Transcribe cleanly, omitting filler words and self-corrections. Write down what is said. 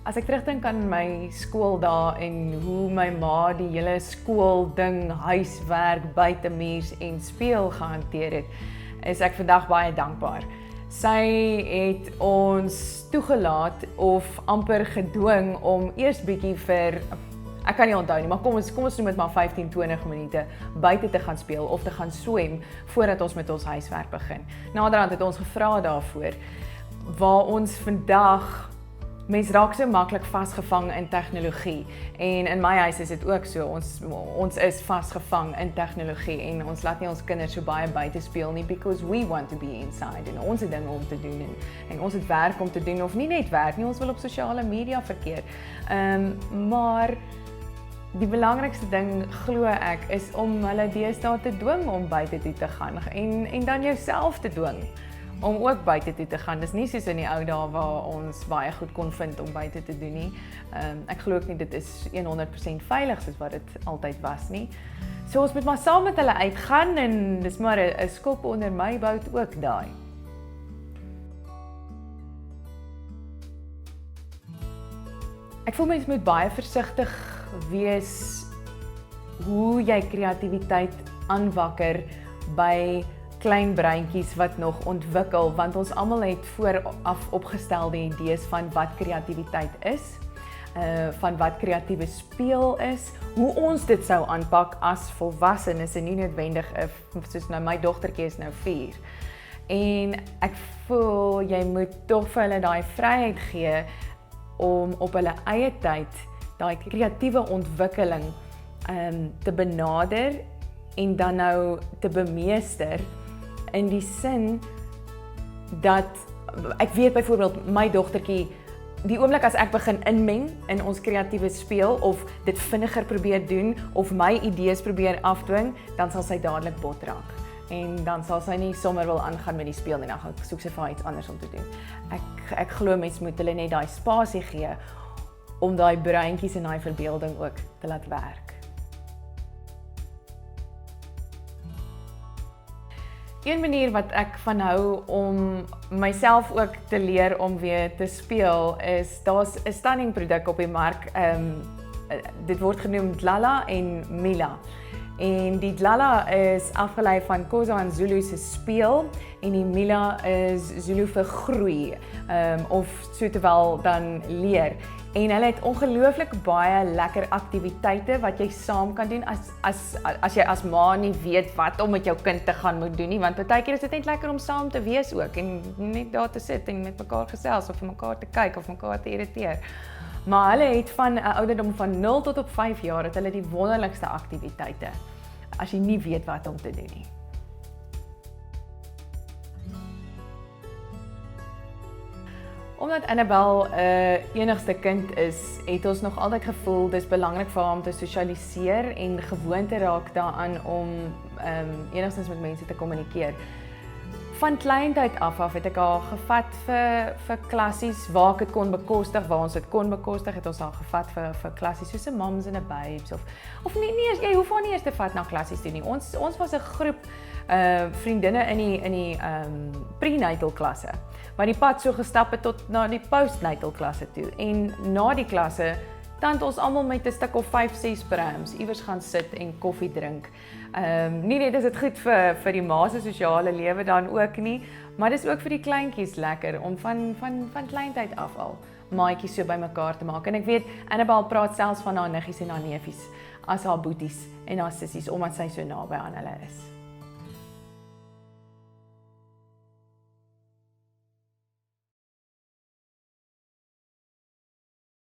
As ek terugdink aan my skooldae en hoe my ma die hele skoolding, huiswerk, buitemuurs en speel gehanteer het, is ek vandag baie dankbaar. Sy het ons toegelaat of amper gedwing om eers bietjie vir, ek kan nie onthou nie, maar kom ons noem dit maar 15-20 minute buite te gaan speel of te gaan swem voordat ons met ons huiswerk begin. Naderhand het ons gevra daarvoor, waar ons vandag mens raak so maklik vasgevang in tegnologie en in my huis is dit ook so, ons is vasgevang in tegnologie en ons laat nie ons kinders so baie buite speel nie because we want to be inside en ons het dinge om te doen en ons het werk om te doen of nie net werk nie, ons wil op sosiale media verkeer. Maar die belangrikste ding glo ek is om hulle deesdae te dwing om buite toe te gaan en dan jouself te dwing om ook buite toe te gaan. Dis nie soos in die ou dae waar ons baie goed kon vind om buite te doen nie. Ek glo ook nie dit is 100% veilig soos wat dit altyd was nie. So ons moet maar saam met hulle uitgaan en dis maar 'n skop onder my bout ook daai. Ek voel mens moet baie versigtig wees hoe jy kreatiwiteit aanwakker by klein breintjies wat nog ontwikkel, want ons almal het vooraf opgestelde idees van wat kreatiwiteit is, van wat kreatiewe speel is, hoe ons dit sou aanpak as volwassenes en nie noodwendig, soos nou my dogtertjie is nou 4. En ek voel jy moet tog vir hulle daai vryheid gee om op hulle eie tyd daai kreatiewe ontwikkeling te benader en dan nou te bemeester in die sin dat, ek weet byvoorbeeld my dogtertjie, die oomblik as ek begin inmeng in ons kreatiewe speel of dit vinniger probeer doen of my idees probeer afdwing, dan sal sy dadelik bot raak. En dan sal sy nie sommer wil aangaan met die speel en dan soek sy vir haar iets anders om te doen. Ek glo mens moet hulle net daai spasie gee om daai breintjies en daai verbeelding ook te laat werk. Een manier wat ek van hou om myself ook te leer om weer te speel is, daar's 'n stunning produk op die mark, dit word genoem Dlala en Mila. En die Dlala is afgelei van Xhosa en Zulu se speel en die Mila is Zulu vir groei, of sowel dan leer. En hulle het ongelooflik baie lekker aktiwiteite wat jy saam kan doen as jy as ma nie weet wat om met jou kind te gaan moet doen nie, want partykeer is dit net lekker om saam te wees ook en net daar te sit en met mekaar gesels of vir mekaar te kyk of mekaar te irriteer. Maar hulle het van 'n ouderdom van 0 tot op 5 jaar het hulle die wonderlikste aktiwiteite as jy nie weet wat om te doen nie. Omdat Annabel 'n enigste kind is, het ons nog altyd gevoel dis belangrik vir haar om te sosialiseer en gewoond te raak daaraan om enigstens met mense te kommunikeer. Van kleintyd af het ek haar gevat vir klassies waar ek dit kon bekostig, waar ons dit kon bekostig, het ons haar gevat vir klassies soos 'n Mums and a Babes of nie eers, jy hoef haar nie eers te vat na klassies toe nie. Ons was 'n groep vriendinne in die prenatal klasse, wat die pad so gestap het tot na die postnatal klasse toe. En na die klasse dan het ons almal met 'n stuk of 5-6 prams iewers gaan sit en koffie drink. Nie net is dit goed vir die ma se sosiale lewe dan ook nie, maar dis ook vir die kleintjies lekker om van kleintyd af al maatjies so bymekaar te maak. En ek weet Annabel praat selfs van haar niggies en haar neefies as haar boeties en haar sissies omdat sy so naby aan hulle is.